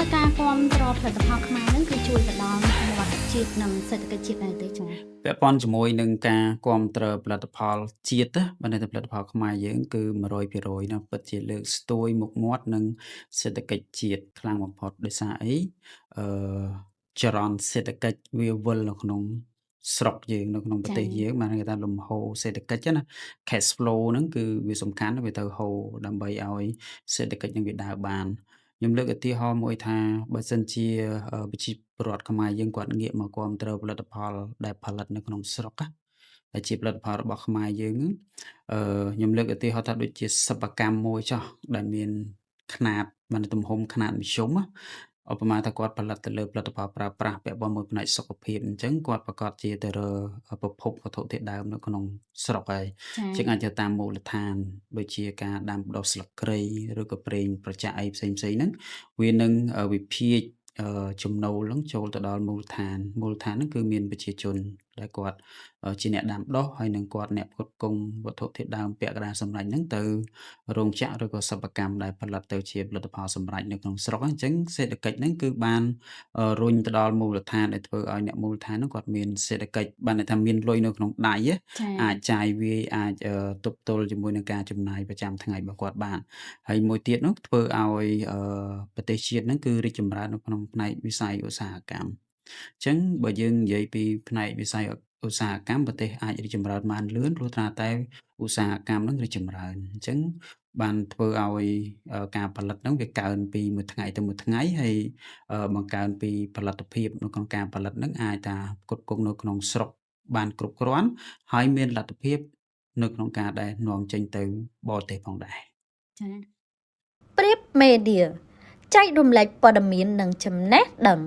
ការគាំទ្រផលិតផលខ្មែរហ្នឹងគឺជួយទៅដល់វត្តជាតិនិងសេដ្ឋកិច្ចជាតិដែរទេចា៎ពាក់ព័ន្ធជាមួយនឹងការគាំទ្រផលិតផលជាតិណាបើន័យថាផលិតផលខ្មែរយើងគឺ100%ណាពិតជាលើកស្ទួយមុខមាត់និងសេដ្ឋកិច្ចជាតិខ្លាំងបំផុតដោយសារអីអឺចរន្តសេដ្ឋកិច្ចវាវិលនៅក្នុងស្រុកយើងនៅក្នុងប្រចាទេស៎យើងបានគេថាលំហូរសេដ្ឋកិច្ចណា cash flow ហ្នឹងគឺវាសំខាន់ណាស់វាត្រូវហូរដើម្បីឲ្យសេដ្ឋកិច្ចនឹងវាដើរបានខ្ញុំលើកឧទាហរណ៍មួយថាបើសិនជាប្រជាពលរដ្ឋខ្មែរយើងគាត់ងាកមកគាំទ្រផលិតផលដែលផលិតនៅក្នុងស្រុកណាដែលជាផលិតផលរបស់ខ្មែរយើងហ្នឹងខ្ញុំលើកឧទាហរណ៍ថាដូចជាសិប្បកម្មមួយចុះដែលមានខ្នាតបានទំហំខ្នាតមធ្យមណាឧបមាថាគាត់ផលិតទៅលើផលិតផលប្រើប្រាស់ពាក់ព័ន្ធមួយផ្នែកសុខភាពអញ្ចឹងគាត់ប្រកាសជាទៅរកប្រភពវត្ថុធាតុដើមនៅក្នុងស្រុកហើយចាជាងអាច៎ទៅតាមមូលដ្ឋានដូចជាការដាំដុះស្លឹកគ្រៃឬក៏ប្រេងប្រចាក់អីផ្សេងៗហ្នឹងវានឹងវិភាគចំណូលហ្នឹងចូលទៅដល់មូលដ្ឋានហ្នឹងគឺមានប្រជាជនដែលគាត់ជាអ្នកដាំដុះហើយនិងគាត់អ្នកផ្គត់ផ្គង់វត្ថុធាតុដើមពាក់កណ្ដាលសម្រេចហ្នឹងទៅរោងចក្រឬក៏សិប្បកម្មដែលផលិតទៅជាផលិតផលសម្រេចនៅក្នុងស្រុកហ្នឹងអញ្ចឹងសេដ្ឋកិច្ចហ្នឹងគឺបានរុញទៅដល់មូលដ្ឋានដែលធ្វើឲ្យអ្នកមូលដ្ឋានហ្នឹងគាត់មានសេដ្ឋកិច្ចបានន័យថាមានលុយនៅក្នុងដៃណាចាអាច៎ចាយវាយអាចទប់ទល់ជាមួយនឹងការចំណាយប្រចាំថ្ងៃរបស់គាត់បានហើយមួយទៀតនោះធ្វើឲ្យប្រទេសជាតិហ្នឹងគឺរីកចម្រើននៅក្នុងផ្នែកវិស័យឧស្សាហកម្មអញ្ចឹងបើយើងនិយាយពីផ្នែកវិស័យឧស្សាហកម្មប្រទេសអាចរីកចម្រើនបានលឿនព្រោះថាតែឧស្សាហកម្មហ្នឹងរីកចម្រើនអញ្ចឹងបានធ្វើឲ្យការផលិតហ្នឹងវាកើនពីមួយថ្ងៃទៅមួយថ្ងៃហើយបង្កើនពីផលិតភាពនៅក្នុងការផលិតហ្នឹងអាចថាផ្គត់ផ្គង់នៅក្នុងស្រុកបានគ្រប់គ្រាន់ហើយមានលទ្ធភាពនៅក្នុងការដែលនាំចេញទៅបរទេសផងដែរចា៎ប្រៀបមេឌៀចែករំលែកព័ត៌មាននិងចំណេះដឹង